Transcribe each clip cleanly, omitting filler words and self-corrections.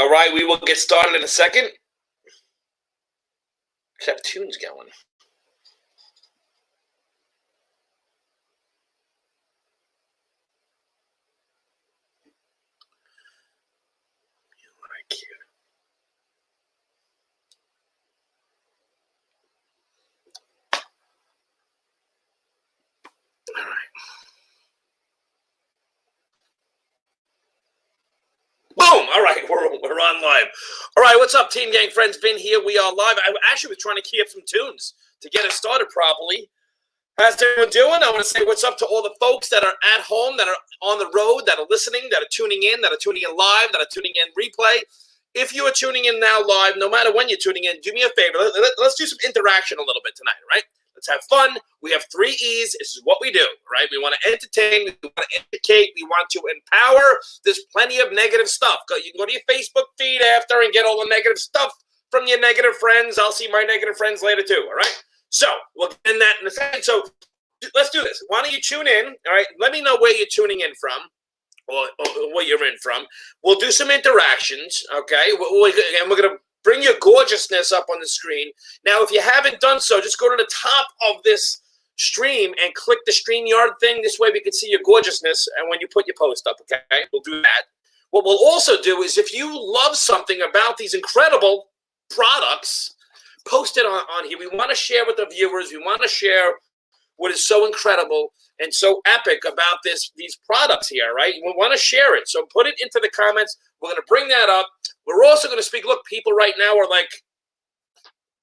All right, we will get started in a second. Let's have tunes going. All right. Boom! All right, we're on live. All right, what's up, Team Gang friends? Vin here. We are live. I actually was trying to key up some tunes to get us started properly. How's everyone doing? I want to say what's up to all the folks that are at home, that are on the road, that are listening, that are tuning in live, that are tuning in replay. If you are tuning in now live, no matter when you're tuning in, do me a favor. Let's do some interaction a little bit tonight, all right? Let's have fun. We have 3 E's. This is what we do, right? We want to entertain. We want to educate. We want to empower. There's plenty of negative stuff. You can go to your Facebook feed after and get all the negative stuff from your negative friends. I'll see my negative friends later too, all right? So we'll get in that in a second. So let's do this. Why don't you tune in, all right? Let me know where you're tuning in from or where you're in from. We'll do some interactions, okay? And we're going to bring your gorgeousness up on the screen. Now, if you haven't done so, just go to the top of this stream and click the StreamYard thing. This way we can see your gorgeousness and when you put your post up, okay? We'll do that. What we'll also do is if you love something about these incredible products, post it on here. We want to share with the viewers. We want to share what is so incredible and so epic about these products here, right? We want to share it. So put it into the comments. We're going to bring that up. We're also going to speak. Look, people right now are like,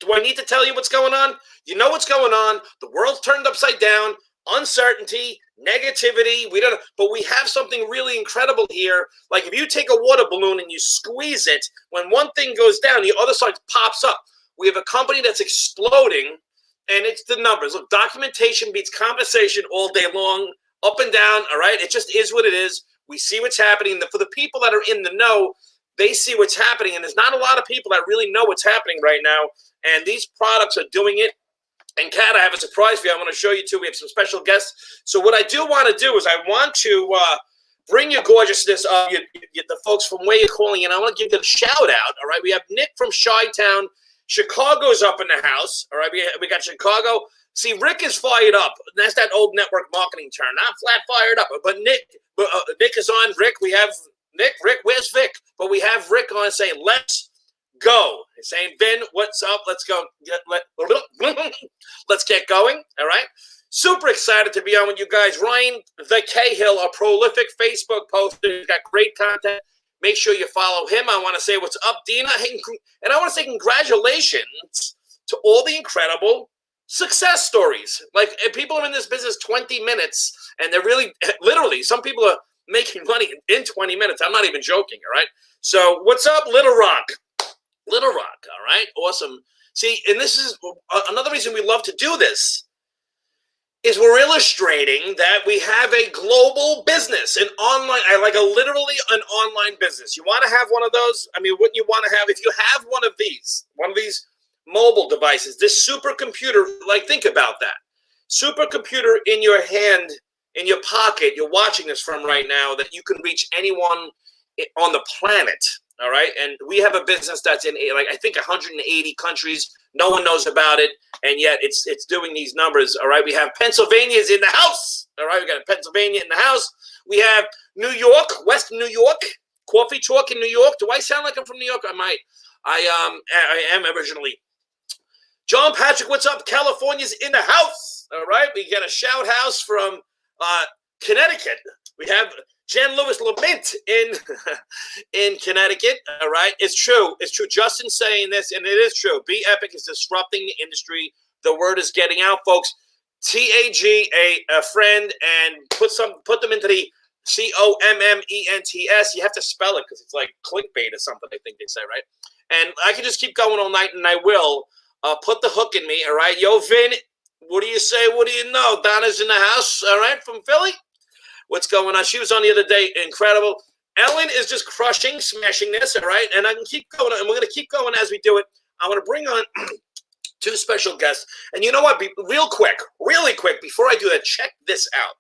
do I need to tell you what's going on? You know what's going on. The world's turned upside down. Uncertainty, negativity. But we have something really incredible here. Like if you take a water balloon and you squeeze it, when one thing goes down, the other side pops up. We have a company that's exploding, and it's the numbers. Look, documentation beats conversation all day long, up and down, all right? It just is what it is. We see what's happening. For the people that are in the know, they see what's happening, and there's not a lot of people that really know what's happening right now, and these products are doing it. And, Kat, I have a surprise for you. I want to show you, too. We have some special guests. So what I do want to do is I want to bring your gorgeousness up, the folks from where you're calling in. I want to give them a shout-out, all right? We have Nick from Chi-Town. Chicago's up in the house, all right? We got Chicago. See, Rick is fired up. That's that old network marketing term. Not flat fired up, but Nick is on. Rick, we have Nick. Rick, where's Vic? But we have Rick on saying, let's go. He's saying, Vin, what's up? Let's go. Let's get going, all right? Super excited to be on with you guys. Ryan the Cahill, a prolific Facebook poster. He's got great content. Make sure you follow him. I want to say what's up, Dina. And I want to say congratulations to all the incredible success stories. Like, people are in this business 20 minutes, and they're really, literally, some people are making money in 20 minutes. I'm not even joking, all right? So what's up, Little Rock? Little Rock, all right? Awesome. See, and this is another reason we love to do this. Is we're illustrating that we have a global business, an online, literally an online business. You want to have one of those? I mean, wouldn't you want to have, if you have one of these mobile devices, this supercomputer, like, think about that. Supercomputer in your hand, in your pocket, you're watching this from right now, that you can reach anyone on the planet, all right? And we have a business that's in, I think, 180 countries. No one knows about it, and yet it's doing these numbers, all right? We have Pennsylvania's in the house, all right? We got Pennsylvania in the house. We have New York, West New York, Coffee Talk in New York. Do I sound like I'm from New York? I might. I am originally. John Patrick, what's up? California's in the house, all right? We got a shout house from Connecticut. We have Jen Lewis Lament in Connecticut, all right? It's true. It's true. Justin's saying this, and it is true. BEpic is disrupting the industry. The word is getting out, folks. TAG, a friend, and put them into the COMMENTS. You have to spell it because it's like clickbait or something, I think they say, right? And I can just keep going all night, and I will. Put the hook in me, all right? Yo, Vin, what do you say? What do you know? Donna's in the house, all right, from Philly. What's going on? She was on the other day. Incredible. Ellen is just crushing, smashing this, all right? And I can keep going, and we're going to keep going as we do it. I want to bring on 2 special guests. And you know what? Really quick, before I do that, check this out,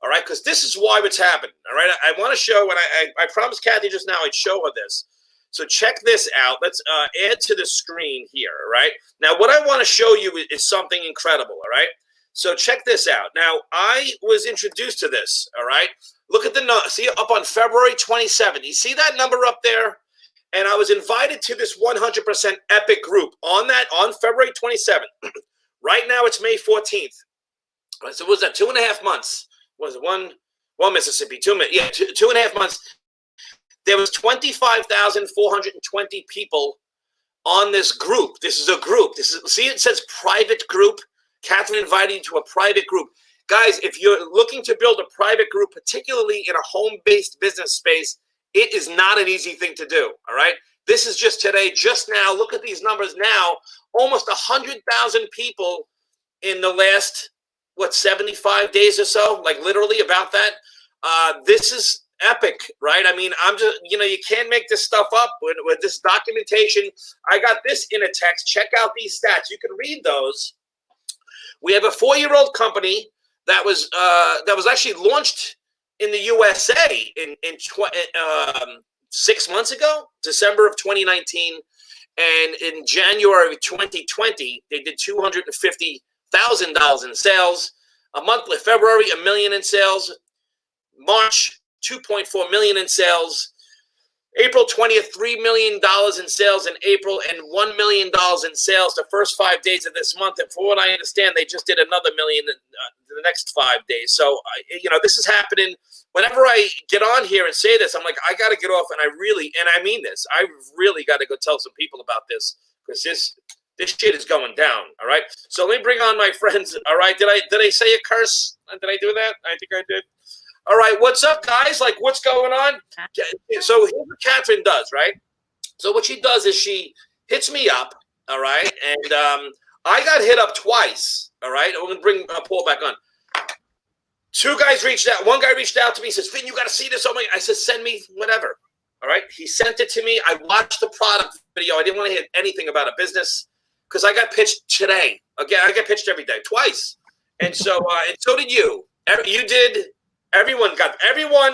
all right? Because this is why it's happening, all right? I want to show, and I promised Kathy just now I'd show her this. So check this out. Let's add to the screen here, all right? Now, what I want to show you is something incredible, all right? So check this out. Now, I was introduced to this, all right? Look at the number. See, up on February 27th. You see that number up there? And I was invited to this 100% Epic group on February 27th. Right now, it's May 14th. So what was that, 2.5 months? Was it one Mississippi, 2 minutes? Yeah, 2.5 months. There was 25,420 people on this group. This is a group. See, it says private group. Catherine invited you to a private group. Guys, if you're looking to build a private group, particularly in a home-based business space, it is not an easy thing to do, all right? This is just today, just now. Look at these numbers now. Almost 100,000 people in the last, 75 days or so? Like literally about that. This is epic, right? I mean, I'm just, you can't make this stuff up with this documentation. I got this in a text. Check out these stats. You can read those. We have a 4-year-old company that was actually launched in the USA in 6 months ago, December of 2019, and in January of 2020, they did $250,000 in sales. A month like February, $1 million in sales. March, $2.4 million in sales. April 20th, $3 million in sales in April, and $1 million in sales the first 5 days of this month. And for what I understand, they just did another $1 million the next 5 days. So, this is happening. Whenever I get on here and say this, I'm like, I got to get off, and I mean this. I really got to go tell some people about this because this shit is going down. All right. So let me bring on my friends. All right. Did I say a curse? Did I do that? I think I did. All right, what's up, guys? Like, what's going on? So here's what Catherine does, right? So what she does is she hits me up, all right? And I got hit up twice, all right? I'm going to bring Paul back on. 2 guys reached out. 1 guy reached out to me, says, Finn, you got to see this. Oh my! I said, send me whatever, all right? He sent it to me. I watched the product video. I didn't want to hear anything about a business because I got pitched today. Again, I get pitched every day, twice. And so, and so did you. You did. Everyone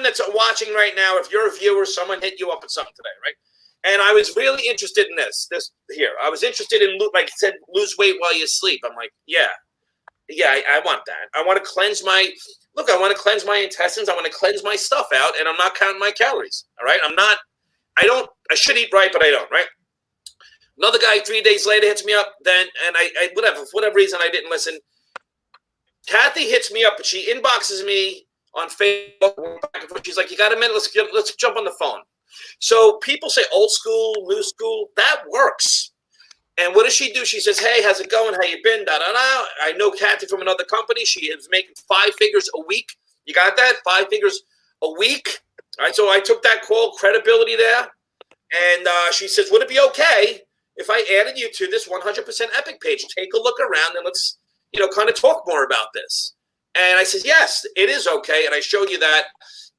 that's watching right now, if you're a viewer, someone hit you up with something today, right? And I was really interested in this here. I was interested in, like I said, lose weight while you sleep. I'm like, yeah, I want that. I want to cleanse my intestines. I want to cleanse my stuff out, and I'm not counting my calories, all right? I should eat right, but I don't, right? Another guy 3 days later hits me up, and for whatever reason, I didn't listen. Kathy hits me up, but she inboxes me on Facebook. She's like, you got a minute? Let's jump on the phone. So people say old school, new school. That works. And what does she do? She says, hey, how's it going? How you been? Da-da-da. I know Kathy from another company. She is making 5 figures a week. You got that? 5 figures a week. All right, so I took that call, credibility there. And she says, would it be okay if I added you to this 100% Epic page? Take a look around and let's, kind of talk more about this. And I said, yes, it is okay. And I showed you that.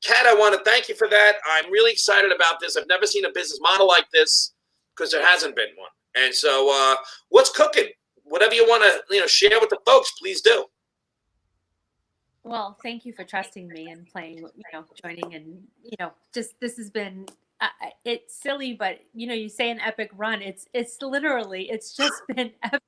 Kat, I want to thank you for that. I'm really excited about this. I've never seen a business model like this because there hasn't been one. And so what's cooking? Whatever you want to share with the folks, please do. Well, thank you for trusting me and playing, joining and, just this has been, it's silly, but, you say an epic run. It's literally, it's just been epic.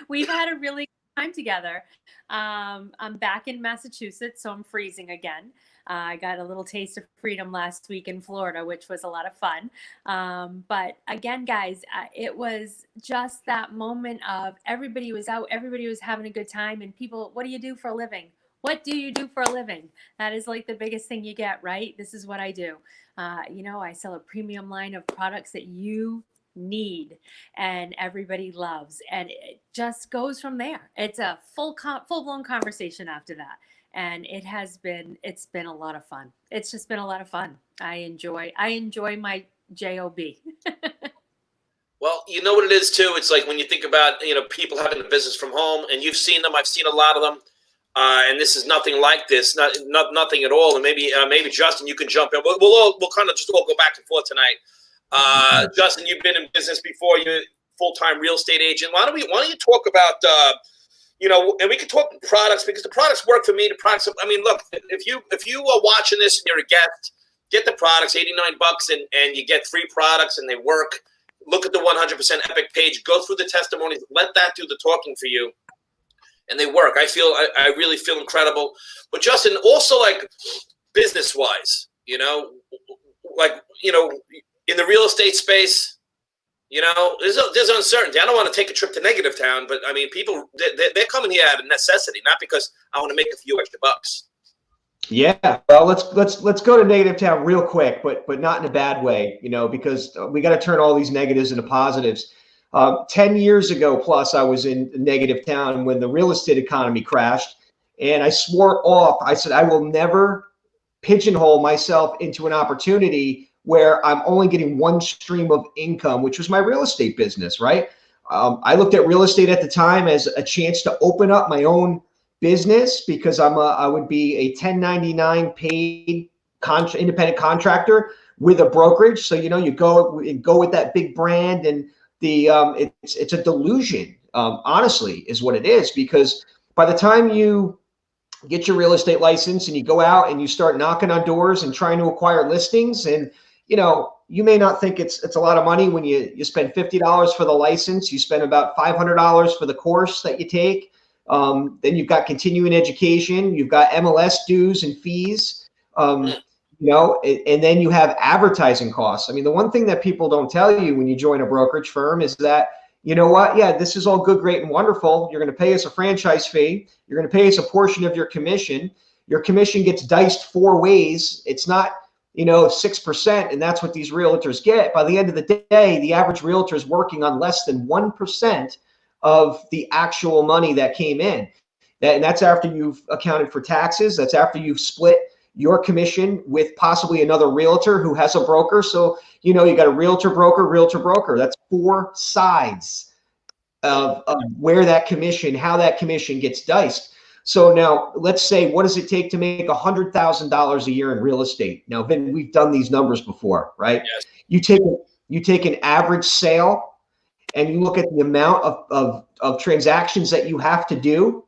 We've had a really good time together. I'm back in Massachusetts, so I'm freezing again. I got a little taste of freedom last week in Florida, which was a lot of fun. But again, guys, it was just that moment of everybody was out, everybody was having a good time, and people, what do you do for a living? What do you do for a living? That is like the biggest thing you get, right? This is what I do. I sell a premium line of products that you need and everybody loves, and it just goes from there. It's a full-blown conversation after that. And it's been a lot of fun. It's just been a lot of fun. I enjoy my job. Well, you know what it is too. It's like when you think about people having a business from home, and you've seen them. I've seen a lot of them, and this is nothing like this. Nothing at all. And maybe Justin, you can jump in. We'll kind of just all go back and forth tonight. Justin, you've been in business before. You're a full-time real estate agent. Why don't you talk about and we can talk products because the products work for me. The products. I mean, look, if you are watching this and you're a guest, get the products, $89, and you get 3 products and they work. Look at the 100% Epic page. Go through the testimonies. Let that do the talking for you. And they work. I really feel incredible. But Justin, also like business-wise, like, in the real estate space, there's uncertainty. I don't want to take a trip to Negative Town, but I mean, people, they're coming here out of necessity, not because I want to make a few extra bucks. Yeah, well, let's go to Negative Town real quick, but not in a bad way, because we got to turn all these negatives into positives. 10 years ago plus, I was in Negative Town when the real estate economy crashed, and I swore off. I said, I will never pigeonhole myself into an opportunity where I'm only getting one stream of income, which was my real estate business, right? I looked at real estate at the time as a chance to open up my own business because I would be a 1099 paid independent contractor with a brokerage. So, you go with that big brand, and it's a delusion, honestly, is what it is, because by the time you get your real estate license and you go out and you start knocking on doors and trying to acquire listings, and you may not think it's a lot of money when you spend $50 for the license. You spend about $500 for the course that you take. Then you've got continuing education, you've got MLS dues and fees, and then you have advertising costs. I mean, the one thing that people don't tell you when you join a brokerage firm is that, yeah, this is all good, great, and wonderful. You're going to pay us a franchise fee. You're going to pay us a portion of your commission. Your commission gets diced 4 ways. It's not, 6%, and that's what these realtors get. By the end of the day, the average realtor is working on less than 1% of the actual money that came in. And that's after you've accounted for taxes. That's after you've split your commission with possibly another realtor who has a broker. So, you got a realtor broker. That's 4 sides of where that commission, how that commission gets diced. So now let's say, what does it take to make $100,000 a year in real estate? Now, Vin, we've done these numbers before, right? Yes. You take an average sale and you look at the amount of transactions that you have to do.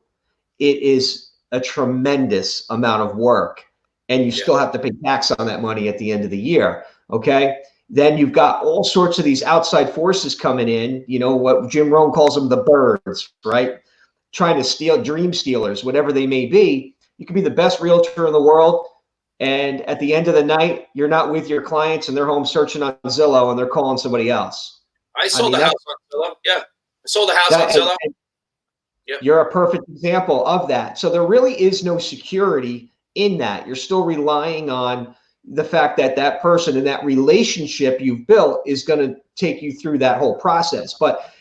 It is a tremendous amount of work, and you still have to pay tax on that money at the end of the year. Okay. Then you've got all sorts of these outside forces coming in, what Jim Rohn calls them, the birds, right? Trying to steal, dream stealers, whatever they may be. You can be the best realtor in the world, and at the end of the night, you're not with your clients and they're home searching on Zillow and they're calling somebody else. I sold the house on Zillow. Yeah. I sold the house on Zillow. Yep. You're a perfect example of that. So there really is no security in that. You're still relying on the fact that that person and that relationship you've built is going to take you through that whole process. But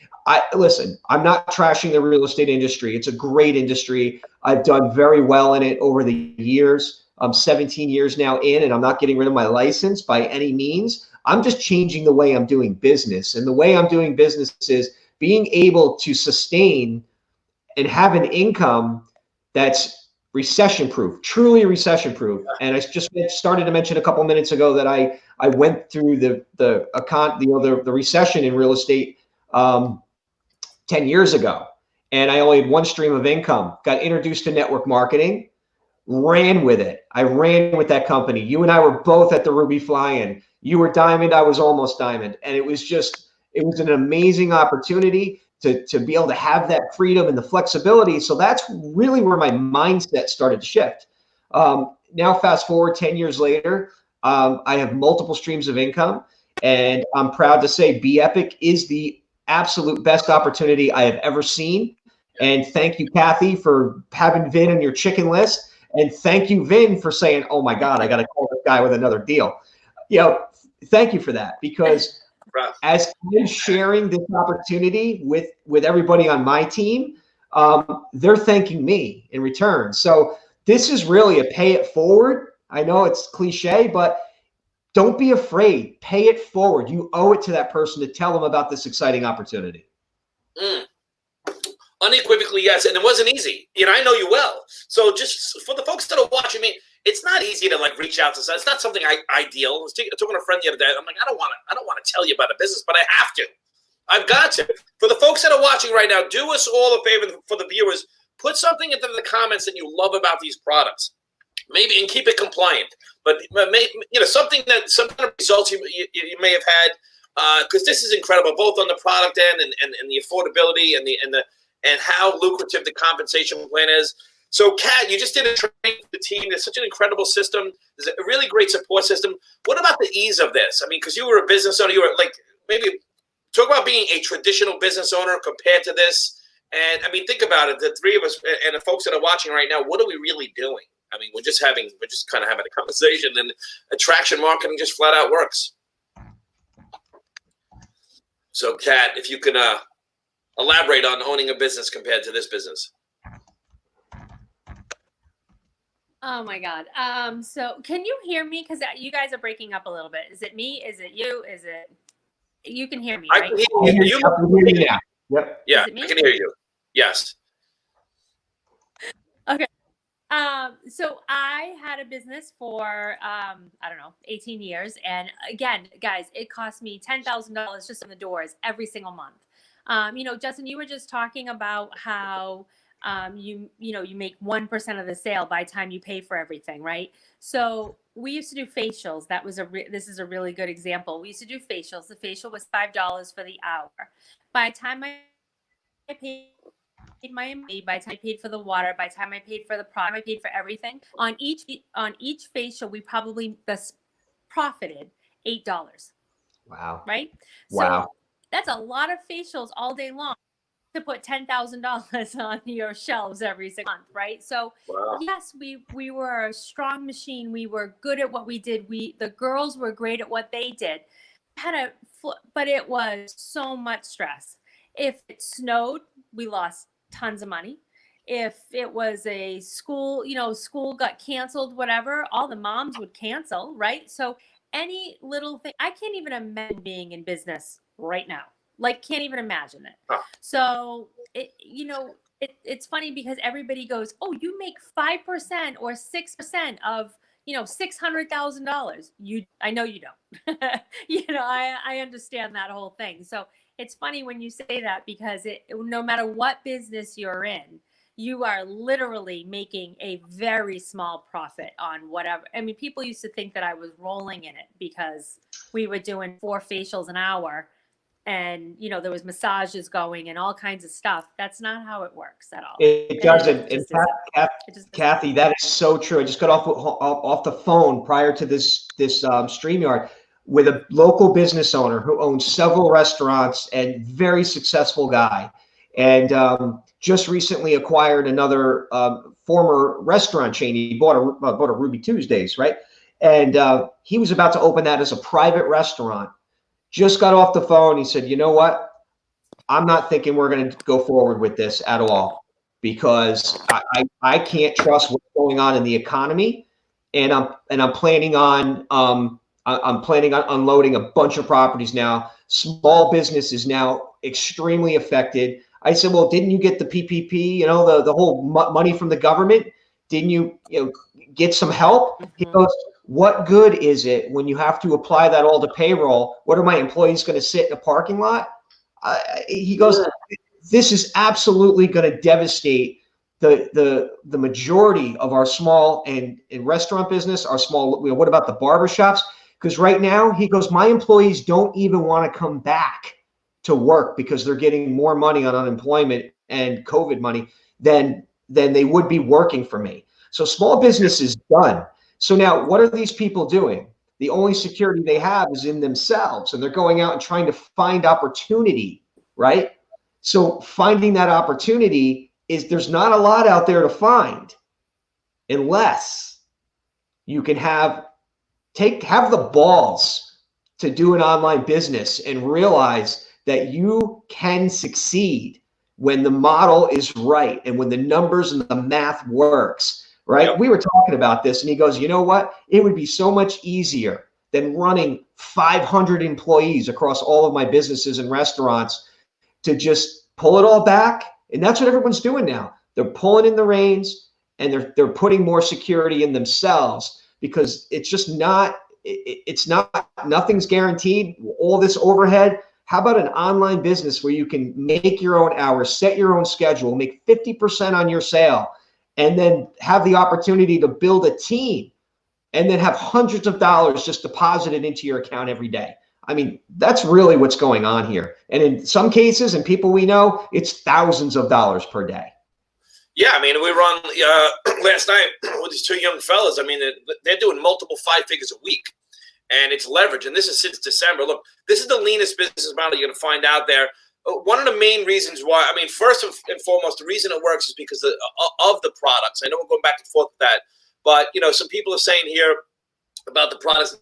listen, I'm not trashing the real estate industry. It's a great industry. I've done very well in it over the years. I'm 17 years now in, and I'm not getting rid of my license by any means. I'm just changing the way I'm doing business. And the way I'm doing business is being able to sustain and have an income that's recession-proof, truly recession-proof. And I just started to mention a couple minutes ago that I went through the recession in real estate 10 years ago, and I only had one stream of income. Got introduced to network marketing, ran with it. I ran with that company. You and I were both at the Ruby Fly-In. You were diamond, I was almost diamond. And it was an amazing opportunity to be able to have that freedom and the flexibility. So that's really where my mindset started to shift. Now, fast forward 10 years later, I have multiple streams of income, and I'm proud to say BEpic is the absolute best opportunity I have ever seen. And thank you, Kathy, for having Vin on your chicken list. And thank you, Vin, for saying, oh my God, I got to call this guy with another deal. Thank you for that, because as I'm sharing this opportunity with everybody on my team, they're thanking me in return. So this is really a pay it forward. I know it's cliche, but don't be afraid. Pay it forward. You owe it to that person to tell them about this exciting opportunity. Unequivocally, yes. And it wasn't easy. I know you well. So just for the folks that are watching me, it's not easy to reach out to someone. It's not something ideal. I was talking to a friend the other day. I'm like, I don't want to tell you about a business, but I have to. I've got to. For the folks that are watching right now, do us all a favor. For the viewers, put something into the comments that you love about these products. maybe, and keep it compliant. But something that some kind of results you may have had, because this is incredible, both on the product end and the affordability and how lucrative the compensation plan is. So, Kat, you just did a training for the team. There's such an incredible system. There's a really great support system. What about the ease of this? I mean, because you were a business owner, you were like, maybe talk about being a traditional business owner compared to this. And I mean, think about it. The three of us and the folks that are watching right now, what are we really doing? I mean, we're just kind of having a conversation, and attraction marketing just flat out works. So, Kat, if you can elaborate on owning a business compared to this business. Oh my God. So can you hear me? Because you guys are breaking up a little bit. Is it me? Is it you? Is it you can hear me, I right? can hear you. Yep. Yeah, I can hear you. Yes. Okay. So I had a business for I don't know, 18 years, and again, guys, it cost me $10,000 just on the doors every single month. Justin, you were just talking about how you make 1% of the sale by the time you pay for everything, right? So we used to do facials. That was this is a really good example. We used to do facials. The facial was $5 for the hour. By the time I paid my money, by the time I paid for the water, by the time I paid for the product, I paid for everything. On each facial, we probably profited $8. Wow. Right? Wow. So that's a lot of facials all day long to put $10,000 on your shelves every single month, right? So wow. Yes, we were a strong machine. We were good at what we did. The girls were great at what they did. But it was so much stress. If it snowed, we lost tons of money. If it was a school, school got canceled, whatever, all the moms would cancel, right? So any little thing, I can't even imagine being in business right now. Like, can't even imagine it. Huh. So it's funny because everybody goes, "Oh, you make 5% or 6% of $600,000." I know you don't. I understand that whole thing. So it's funny when you say that because no matter what business you're in, you are literally making a very small profit on whatever. I mean, people used to think that I was rolling in it because we were doing 4 facials an hour. And, there was massages going and all kinds of stuff. That's not how it works at all. It doesn't. And Kathy, that is so true. I just got off the phone prior to this StreamYard with a local business owner who owns several restaurants and very successful guy. And just recently acquired another former restaurant chain. He bought a Ruby Tuesdays, right? And he was about to open that as a private restaurant. Just got off the phone. He said, "You know what? I'm not thinking we're going to go forward with this at all because I can't trust what's going on in the economy, and I'm planning on unloading a bunch of properties now. Small business is now extremely affected." I said, "Well, didn't you get the PPP? The whole money from the government? Didn't you get some help?" Mm-hmm. He goes, "What good is it when you have to apply that all to payroll? What are my employees going to sit in a parking lot?" He goes, "This is absolutely going to devastate the majority of our small and restaurant business, our small, what about the barbershops? Because right now," he goes, "my employees don't even want to come back to work because they're getting more money on unemployment and COVID money than they would be working for me. So small business is done." So now what are these people doing? The only security they have is in themselves, and they're going out and trying to find opportunity, right? So finding that opportunity there's not a lot out there to find unless you can have the balls to do an online business and realize that you can succeed when the model is right and when the numbers and the math works. Right? Yep. We were talking about this and he goes, "You know what? It would be so much easier than running 500 employees across all of my businesses and restaurants to just pull it all back." And that's what everyone's doing now. They're pulling in the reins and they're putting more security in themselves because nothing's guaranteed. All this overhead. How about an online business where you can make your own hours, set your own schedule, make 50% on your sale, and then have the opportunity to build a team and then have hundreds of dollars just deposited into your account every day. I mean, that's really what's going on here. And in some cases, and people we know, it's thousands of dollars per day. Yeah, I mean, we were on last night with these two young fellas. I mean, they're doing multiple 5 figures a week, and it's leverage. And this is since December. Look, this is the leanest business model you're going to find out there. One of the main reasons why, I mean, first and foremost, the reason it works is because of the products. I know we're going back and forth with that. But, you know, some people are saying here about the products.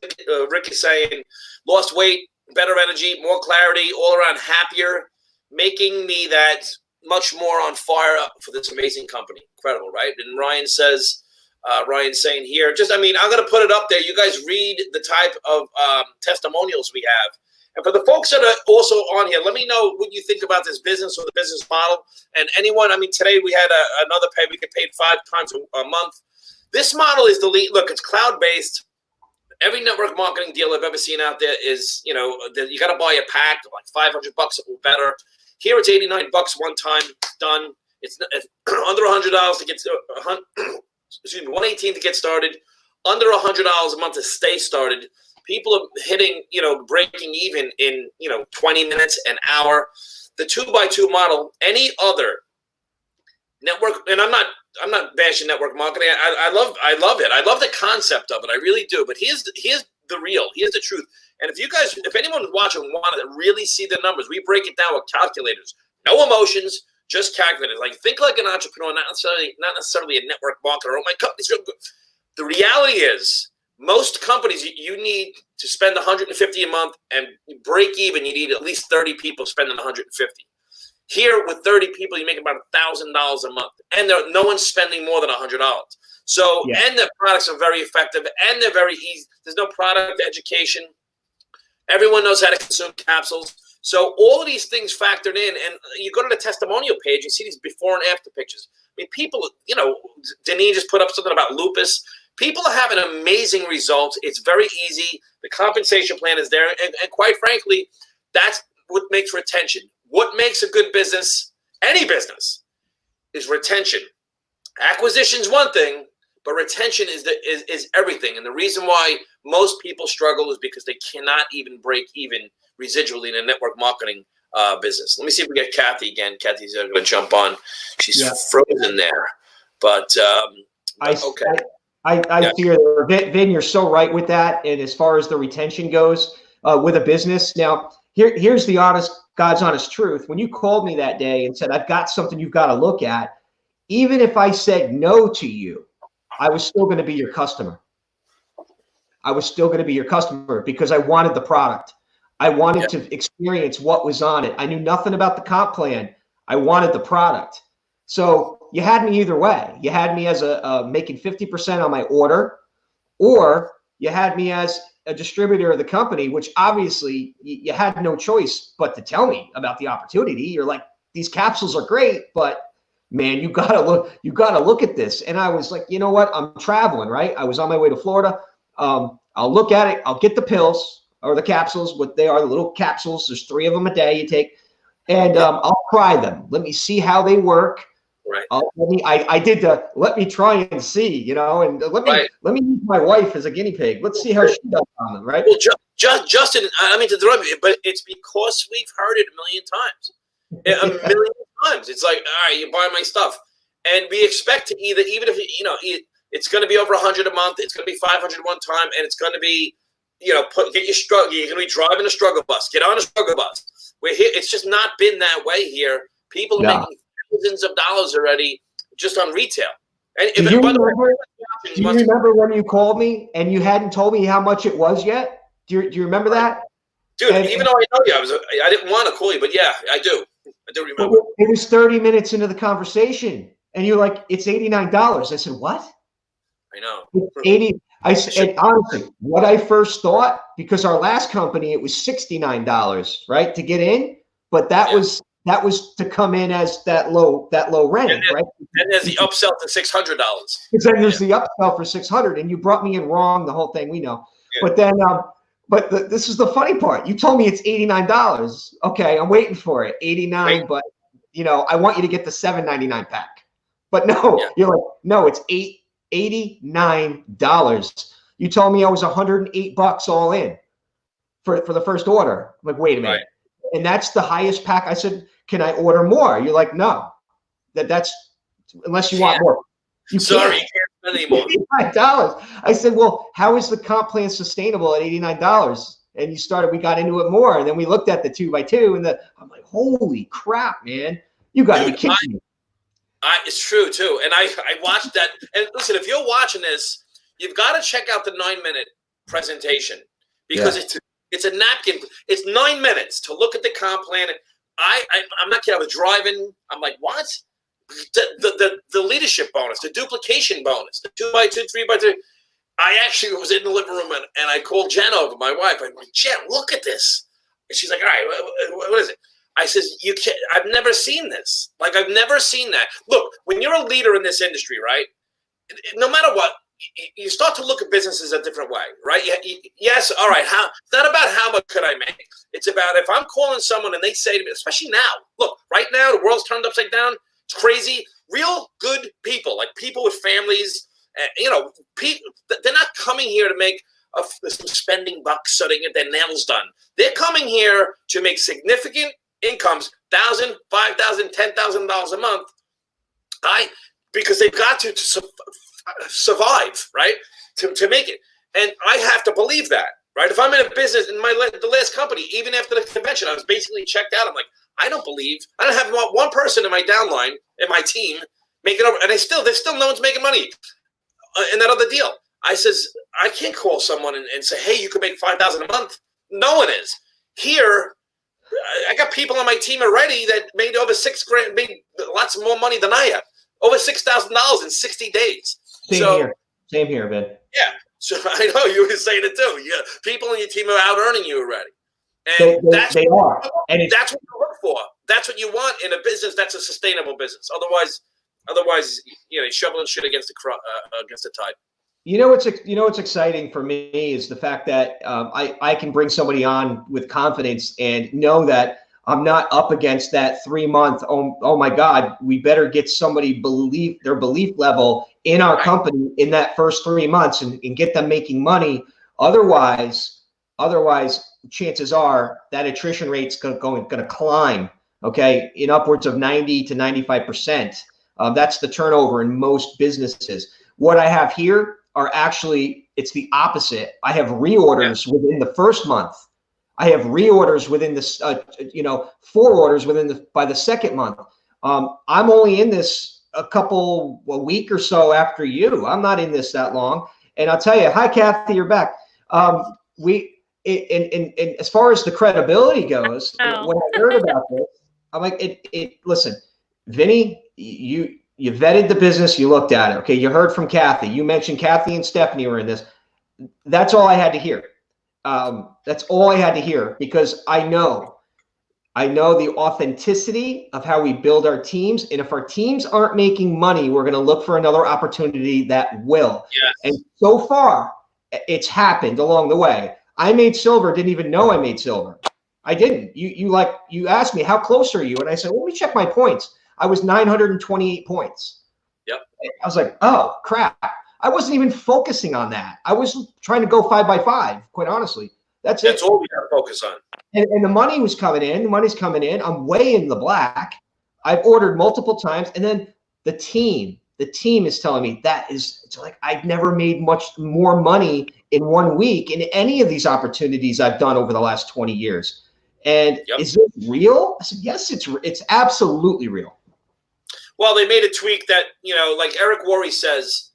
Rick is saying lost weight, better energy, more clarity, all around happier, making me that much more on fire for this amazing company. Incredible, right? And Ryan's saying here, I'm going to put it up there. You guys read the type of testimonials we have. And for the folks that are also on here, let me know what you think about this business or the business model. And anyone, I mean, today we had another pay. We get paid 5 times a month. This model is the lead. Look, it's cloud-based. Every network marketing deal I've ever seen out there is, you know, you got to buy a pack of like $500 or better. Here it's $89 one time, done. It's under $100 to get excuse me, $118 to get started, under $100 a month to stay started. People are hitting, you know, breaking even in, you know, 20 minutes, an hour. The 2x2 model, any other network, and I'm not bashing network marketing. I love it. I love the concept of it. I really do. But here's the real. Here's the truth. And if anyone's watching want to really see the numbers, we break it down with calculators. No emotions, just calculators. Like, think like an entrepreneur, not necessarily a network marketer. Oh, my company's real good. The reality is, most companies, you need to spend $150 a month, and break even, you need at least 30 people spending $150. Here, with 30 people, you make about $1,000 a month, and no one's spending more than $100. So, yeah. And the products are very effective, and they're very easy. There's no product education. Everyone knows how to consume capsules. So all of these things factored in, and you go to the testimonial page, you see these before and after pictures. I mean, people, you know, Denise just put up something about lupus. People are having amazing results. It's very easy. The compensation plan is there. And quite frankly, that's what makes retention. What makes a good business, any business, is retention. Acquisition's one thing, but retention is everything. And the reason why most people struggle is because they cannot even break even residually in a network marketing business. Let me see if we get Kathy again. Kathy's going to jump on. She's frozen there. But okay. I fear that, Vin, you're so right with that. And as far as the retention goes with a business, now here's the God's honest truth. When you called me that day and said, I've got something you've got to look at, even if I said no to you, I was still going to be your customer. I was still going to be your customer because I wanted the product. I wanted to experience what was on it. I knew nothing about the comp plan. I wanted the product. So you had me either way. You had me as making 50% on my order, or you had me as a distributor of the company, which obviously you had no choice but to tell me about the opportunity. You're like, these capsules are great, but man, you gotta look at this. And I was like, you know what? I'm traveling, right? I was on my way to Florida. I'll look at it. I'll get the pills or the capsules, what they are, the little capsules. There's 3 of them a day you take, and I'll try them. Let me see how they work. Right. I did the let me try and see, you know, and let me use my wife as a guinea pig. Let's see how she does on them, right? Well, Justin, I mean to interrupt you, but it's because we've heard it a million times. It's like, all right, you buy my stuff, and we expect to even if it's going to be over 100 a month, it's going to be 500 one time, and it's going to be, you know, get your struggle. You're going to be driving a struggle bus. Get on a struggle bus. We're here. It's just not been that way here. People are making thousands of dollars already just on retail. And do you remember when you called me and you hadn't told me how much it was yet? Do you remember that? Dude, even though I know you, I didn't want to call you, but yeah, I do. I do remember. It was 30 minutes into the conversation, and you're like, it's $89. I said, what? I know. It's 80. I said, honestly, what I first thought, because our last company, it was $69, right, to get in, but that was to come in as that low rent, right? And there's the upsell to $600. Because then there's the upsell for $600, and you brought me in wrong. The whole thing we know, but then, this is the funny part. You told me it's $89. Okay, I'm waiting for it, $89, but you know, I want you to get the $7.99 pack. But no, Yeah. you're like, no, it's $89. You told me I was $108 all in for the first order. I'm like, wait a minute. Right. And that's the highest pack. I said, can I order more? You're like, no, that's unless you want more. You Sorry, can't. you can't spend anymore. $89. I said, well, how is the comp plan sustainable at $89? And we got into it more. And then we looked at the 2x2 and I'm like, holy crap, man. You got to be kidding me. It's true too. And I watched that. And listen, if you're watching this, you've got to check out the 9-minute presentation because it's a napkin. It's 9 minutes to look at the comp plan. I'm not kidding. I was driving. I'm like, what? The leadership bonus, the duplication bonus, the 2x2, 3x3. I actually was in the living room and I called Jen over, my wife. I'm like, Jen, look at this. And she's like, all right, what is it? I says, you can't. I've never seen this. Like, I've never seen that. Look, when you're a leader in this industry, right? No matter what, you start to look at businesses a different way, right? Yes, all right. It's not about how much could I make. It's about if I'm calling someone and they say to me, especially now. Look, right now the world's turned upside down. It's crazy. Real good people, like people with families. People, they're not coming here to make some spending bucks so they get their nails done. They're coming here to make significant incomes, $1,000, $5,000, $10,000 a month. Because they've got to survive, right? To make it, and I have to believe that, right? If I'm in a business in the last company, even after the convention, I was basically checked out. I'm like, I don't have one person in my downline in my team making over, and there's still no one's making money. In that other deal, I says I can't call someone and say, hey, you could make $5,000 a month. No one is here. I got people on my team already that made over $6,000, made lots more money than I have, over $6,000 in 60 days. Same here, Ben. Yeah, so I know you were saying it too. Yeah, people on your team are out earning you already, and they are, and that's what you look for. That's what you want in a business that's a sustainable business. Otherwise, you're shoveling shit against the tide. What's exciting for me is the fact that I can bring somebody on with confidence and know that I'm not up against that 3-month. Oh my God, we better get somebody their belief level in our company in that first 3 months and get them making money. Otherwise, chances are that attrition rate's going to climb. Okay, in upwards of 90 to 95%. That's the turnover in most businesses. What I have here are actually, it's the opposite. I have reorders within the first month. I have reorders within this, 4 orders by the second month. I'm only in this a week or so after you. I'm not in this that long. And I'll tell you, hi, Kathy, you're back. And as far as the credibility goes, when I heard about this, I'm like, listen, Vinny, you vetted the business, you looked at it. Okay, you heard from Kathy. You mentioned Kathy and Stephanie were in this. That's all I had to hear. That's all I had to hear because I know the authenticity of how we build our teams. And if our teams aren't making money, we're going to look for another opportunity that will. Yes. And so far, it's happened along the way. I made silver, didn't even know I made silver. I didn't. You asked me, how close are you? And I said, let me check my points. I was 928 points. Yep. I was like, oh, crap. I wasn't even focusing on that. I was trying to go 5 by 5, quite honestly. That's all we got to focus on. And the money was coming in. The money's coming in. I'm way in the black. I've ordered multiple times. And then the team is telling me it's like I've never made much more money in 1 week in any of these opportunities I've done over the last 20 years. And is it real? I said, yes, it's absolutely real. Well, they made a tweak that, like Eric Worre says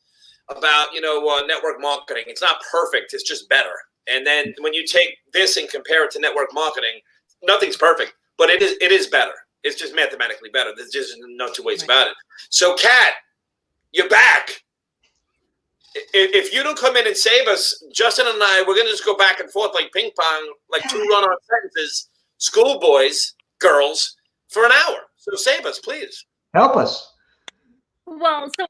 about, network marketing. It's not perfect. It's just better. And then when you take this and compare it to network marketing, nothing's perfect, but it is better. It's just mathematically better. There's just no two ways about it. So, Kat, you're back. If you don't come in and save us, Justin and I, we're going to just go back and forth like ping pong, like 2 run-on sentences, schoolboys, girls, for an hour. So save us, please. Help us. Well, so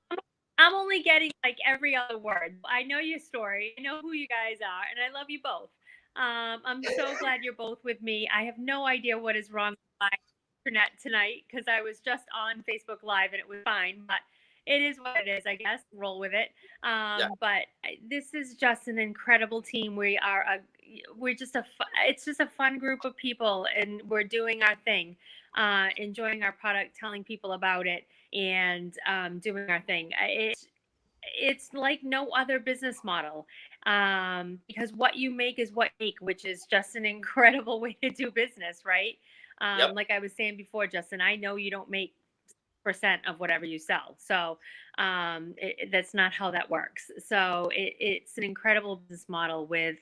I'm only getting like every other word. I know your story. I know who you guys are, and I love you both. I'm so glad you're both with me. I have no idea what is wrong with my internet tonight because I was just on Facebook Live and it was fine. But it is what it is, I guess. Roll with it. But this is just an incredible team. We're just it's just a fun group of people, and we're doing our thing, enjoying our product, telling people about it, and doing our thing. It's like no other business model, because what you make is what you make, which is just an incredible way to do business, right? Like I was saying before, Justin, I know you don't make percent of whatever you sell, so that's not how that works. So it's an incredible business model with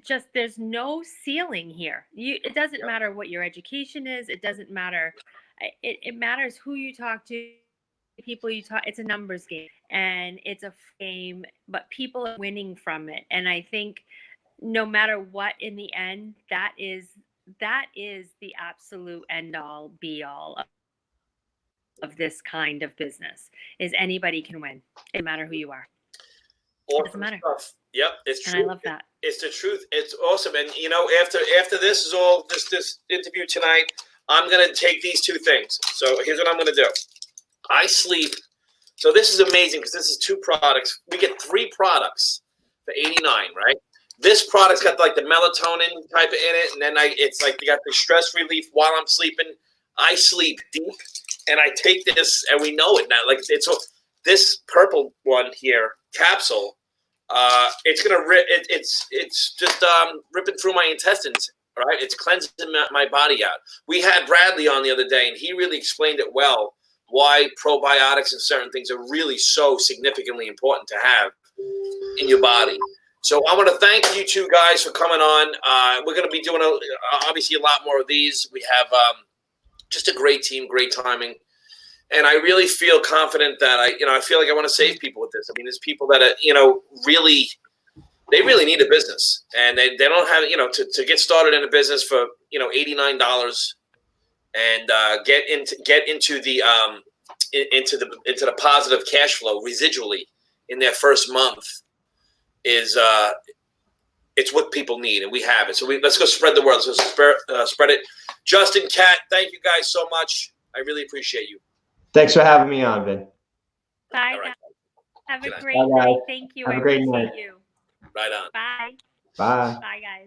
just there's no ceiling here. It doesn't matter what your education is. It doesn't matter. It matters who you talk to, people you talk. It's a numbers game, and it's a game, but people are winning from it. And I think no matter what, in the end, that is the absolute end all be all of this kind of business. Is anybody can win. It doesn't matter who you are. It doesn't matter. Stuff. Yep, it's true. And I love that. It's the truth. It's awesome. And after this is all this interview tonight, I'm gonna take these two things. So here's what I'm gonna do. I sleep. So this is amazing because this is 2 products. We get 3 products for $89, right? This product's got like the melatonin type in it, and then it's like you got the stress relief while I'm sleeping. I sleep deep, and I take this, and we know it now. Like this purple one here, capsule. It's gonna it's just ripping through my intestines. Right, it's cleansing my body out. We had Bradley on the other day, and he really explained it well. Why probiotics and certain things are really so significantly important to have in your body. So I want to thank you 2 guys for coming on. We're going to be doing obviously a lot more of these. We have just a great team, great timing. And I really feel confident that I feel like I want to save people with this. I mean, there's people that are, really, they really need a business, and they don't have, to get started in a business for, $89 and get into the positive cash flow residually in their first month is it's what people need, and we have it. So let's go spread the word. Let's go spread it. Justin, Kat, thank you guys so much. I really appreciate you. Thanks for having me on, Vin. Bye. Right. Have a Good great night. night. Thank you. Have I a great appreciate night. you. Right on. Bye. Bye. Bye, guys.